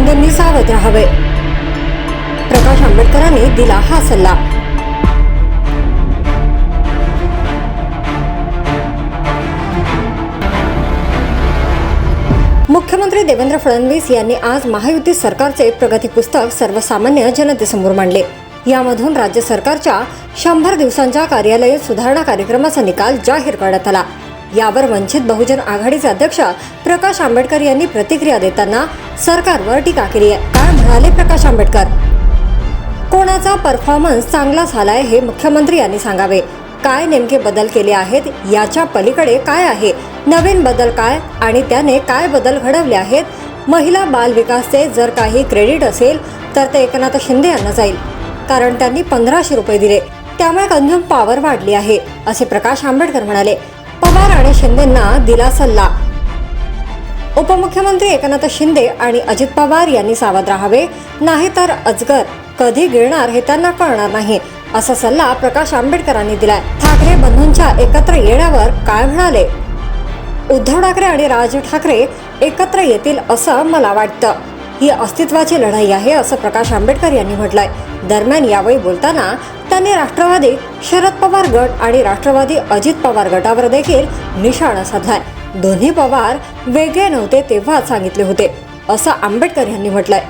शिंदेंनी सावध राहावे. प्रकाश आंबेडकरांनी दिला हा सल्ला. मुख्यमंत्री देवेंद्र फडणवीस यांनी आज महायुती सरकारचे प्रगती पुस्तक सर्वसामान्य जनतेसमोर मांडले. यामधून राज्य सरकारच्या 100 दिवसांच्या कार्यालयीन सुधारणा कार्यक्रमाचा निकाल जाहीर करण्यात आला. यावर वंचित बहुजन आघाडीचे अध्यक्ष प्रकाश आंबेडकर यांनी प्रतिक्रिया देताना सरकारवर टीका केली आहे. काय म्हणाले प्रकाश आंबेडकर? कोणाचा परफॉर्मन्स चांगला झालाय हे मुख्यमंत्री यांनी सांगावे. काय नेमके बदल केले आहेत याच्या पलीकडे काय आहे, नवीन बदल काय आणि त्याने काय बदल घडवले आहेत. महिला बाल विकासचे जर काही क्रेडिट असेल तर ते एकनाथ शिंदे यांना जाईल, कारण त्यांनी 1500 रुपये दिले, त्यामुळे कंझ्युम पॉवर वाढली आहे, असे प्रकाश आंबेडकर म्हणाले. पवार आणि शिंदेंना दिला सल्ला. उपमुख्यमंत्री एकनाथ शिंदे आणि अजित पवार यांनी सावध राहावे, नाहीतर अजगर कधी गिळणार हे त्यांना कळणार नाही, असा सल्ला प्रकाश आंबेडकरांनी दिलाय. ठाकरे बंधूंच्या एकत्र येण्यावर काय म्हणाले? उद्धव ठाकरे आणि राज ठाकरे एकत्र येतील असं मला वाटतं. ही अस्तित्वाची लढाई आहे, असं प्रकाश आंबेडकर यांनी म्हटलंय. दरम्यान यावेळी बोलताना त्यांनी राष्ट्रवादी शरद पवार गट आणि राष्ट्रवादी अजित पवार गटावर देखील निशाणा साधलाय. दोन्ही पवार वेगळे नव्हते तेव्हा सांगितले होते, असं आंबेडकर यांनी म्हटलंय.